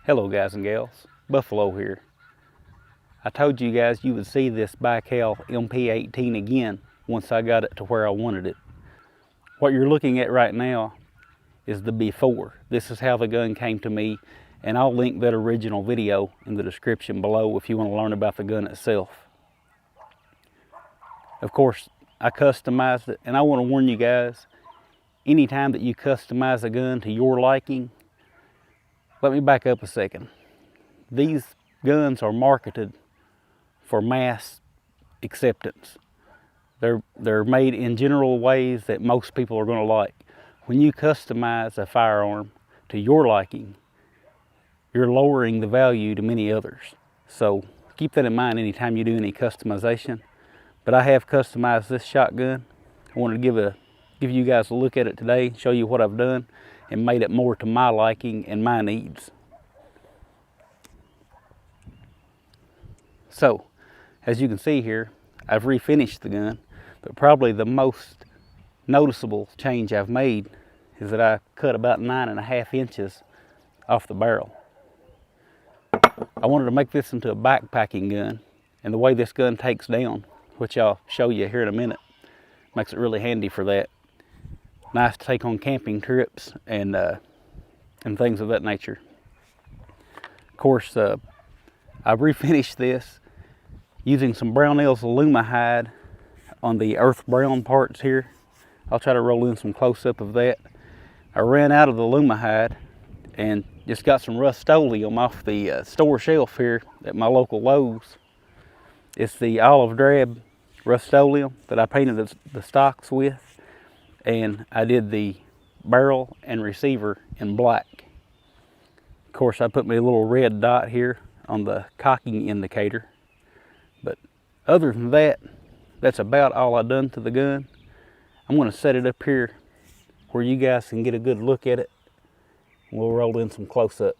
Hello guys and gals, Buffalo here. I told you guys you would see this Baikal MP 18 again once I got it to where I wanted it. What you're looking at right now is the before. This is how the gun came to me, and I'll link that original video in the description below if you want to learn about the gun itself. Of course, I customized it, and I want to warn you guys, anytime that you customize a gun to your liking, let me back up a second. These guns are marketed for mass acceptance. They're made in general ways that most people are going to like. When you customize a firearm to your liking, you're lowering the value to many others. So keep that in mind anytime you do any customization. But I have customized this shotgun. I wanted to give you guys a look at it today, show you what I've done, and made it more to my liking and my needs. So, as you can see here, I've refinished the gun, but probably the most noticeable change I've made is that I cut about 9.5 inches off the barrel. I wanted to make this into a backpacking gun, and the way this gun takes down, which I'll show you here in a minute, makes it really handy for that. Nice to take on camping trips and things of that nature. Of course, I refinished this using some Brownells Aluma hide on the earth brown parts here. I'll try to roll in some close-up of that. I ran out of the Aluma hide and just got some Rust-Oleum off the store shelf here at my local Lowe's. It's the olive drab Rust-Oleum that I painted the stocks with, and I did the barrel and receiver in black. Of course, I put me a little red dot here on the cocking indicator. But other than that, that's about all I've done to the gun. I'm going to set it up here where you guys can get a good look at it. We'll roll in some close-up.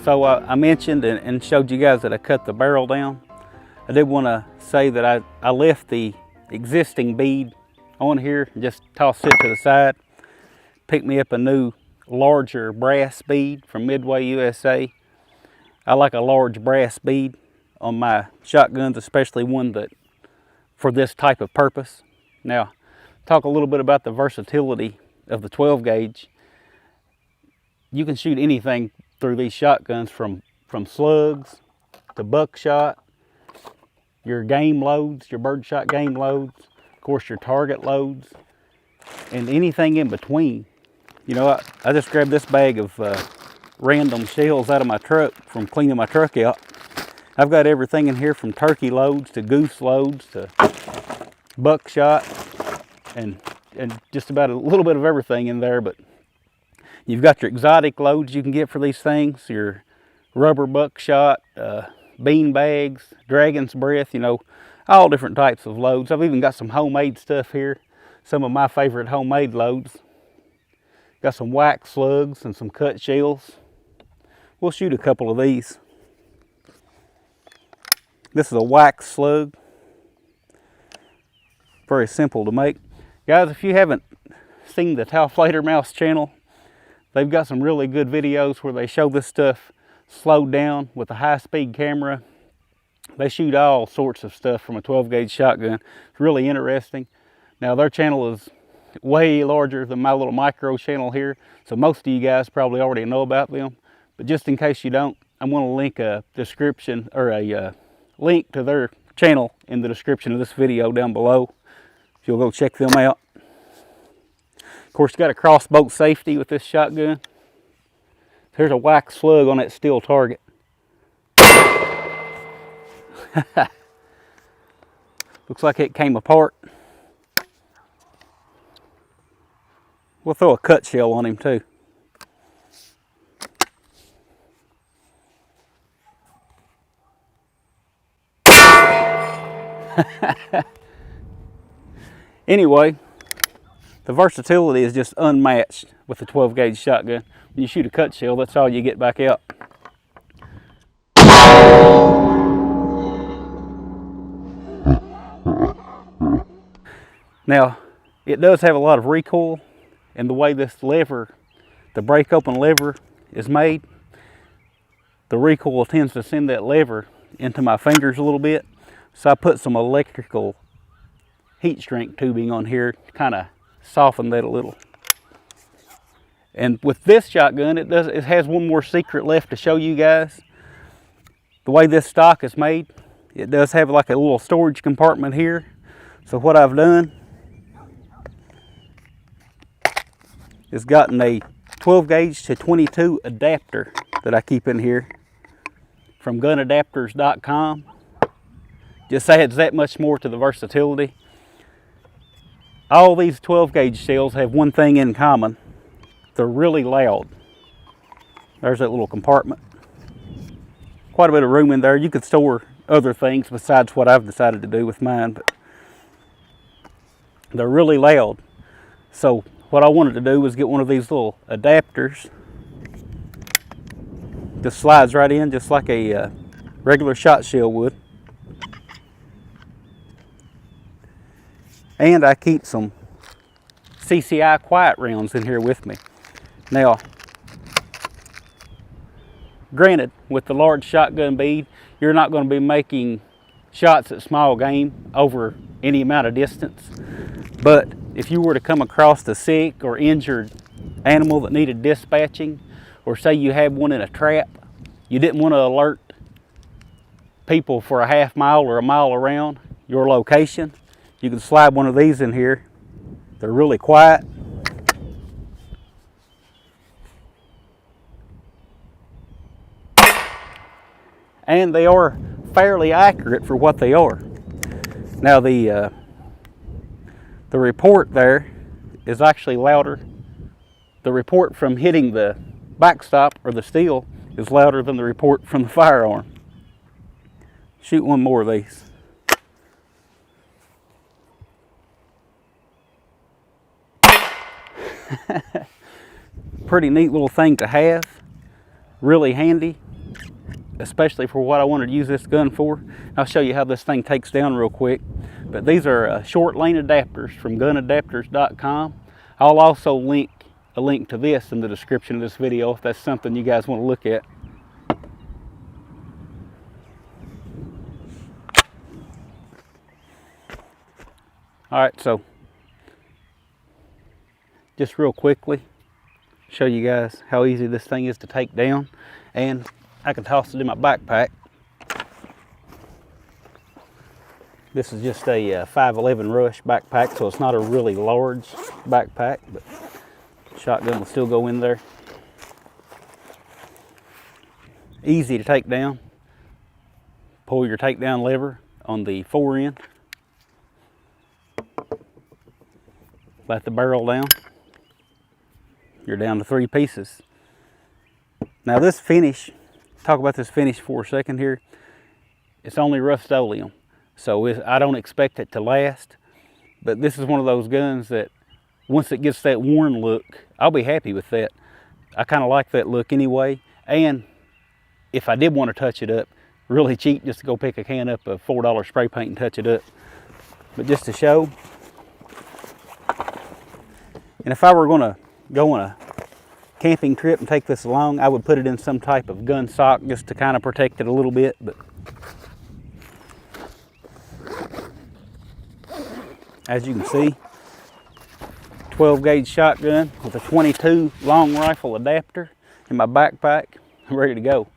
So I mentioned and showed you guys that I cut the barrel down. I did want to say that I left the existing bead on here and just tossed it to the side. Picked me up a new larger brass bead from Midway, USA. I like a large brass bead on my shotguns, especially one that for this type of purpose. Now, talk a little bit about the versatility of the 12 gauge. You can shoot anything through these shotguns from slugs to buckshot, your game loads, your birdshot game loads, of course your target loads, and anything in between. You know, I just grabbed this bag of random shells out of my truck from cleaning my truck out. I've got everything in here from turkey loads to goose loads to buckshot and just about a little bit of everything in there. But you've got your exotic loads you can get for these things, your rubber buckshot, bean bags, dragon's breath, you know, all different types of loads. I've even got some homemade stuff here, some of my favorite homemade loads. Got some wax slugs and some cut shells. We'll shoot a couple of these. This is a wax slug. Very simple to make. Guys, if you haven't seen the Tailflater Mouse channel, they've got some really good videos where they show this stuff slowed down with a high-speed camera. They shoot all sorts of stuff from a 12 gauge shotgun. It's really interesting. Now their channel is way larger than my little micro channel here, so most of you guys probably already know about them. But just in case you don't, I'm going to link a description or a link to their channel in the description of this video down below. If you'll go check them out. Of course, you got a crossbolt safety with this shotgun. There's a wax slug on that steel target. Looks like it came apart. We'll throw a cut shell on him too. Anyway, the versatility is just unmatched with the 12 gauge shotgun. When you shoot a cut shell, that's all you get back out. Now, it does have a lot of recoil, and the way this lever, the break open lever is made, the recoil tends to send that lever into my fingers a little bit. So I put some electrical heat shrink tubing on here to kind of soften that a little. And with this shotgun, it has one more secret left to show you guys. The way this stock is made, it does have like a little storage compartment here. So what I've done is gotten a 12 gauge to 22 adapter that I keep in here from gunadapters.com. Just adds that much more to the versatility. All these 12 gauge shells have one thing in common. They're really loud. There's that little compartment. Quite a bit of room in there. You could store other things besides what I've decided to do with mine, but they're really loud. So what I wanted to do was get one of these little adapters. Just slides right in just like a regular shot shell would. And I keep some CCI quiet rounds in here with me. Now, granted, with the large shotgun bead, you're not going to be making shots at small game over any amount of distance. But if you were to come across a sick or injured animal that needed dispatching, or say you had one in a trap, you didn't want to alert people for a half mile or a mile around your location, you can slide one of these in here. They're really quiet. And they are fairly accurate for what they are. Now the report there is actually louder. The report from hitting the backstop or the steel is louder than the report from the firearm. Shoot one more of these. Pretty neat little thing to have. Really handy, especially for what I wanted to use this gun for. I'll show you how this thing takes down real quick. But these are short lane adapters from gunadapters.com. I'll also link a link to this in the description of this video if that's something you guys want to look at. All right, so just real quickly, show you guys how easy this thing is to take down, and I can toss it in my backpack. This is just a 511 Rush backpack, so it's not a really large backpack, but shotgun will still go in there. Easy to take down. Pull your takedown lever on the fore end. Let the barrel down. You're down to 3 pieces. Now this finish, talk about this finish for a second here. It's only Rust-Oleum, so I don't expect it to last. But this is one of those guns that once it gets that worn look, I'll be happy with that. I kind of like that look anyway. And if I did want to touch it up, really cheap, just to go pick a can up of $4 spray paint and touch it up. But just to show. And if I were going to go on a camping trip and take this along, I would put it in some type of gun sock just to kind of protect it a little bit. But as you can see, 12 gauge shotgun with a 22 long rifle adapter in my backpack. I'm ready to go.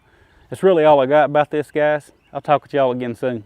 That's really all I got about this, guys. I'll talk with y'all again soon.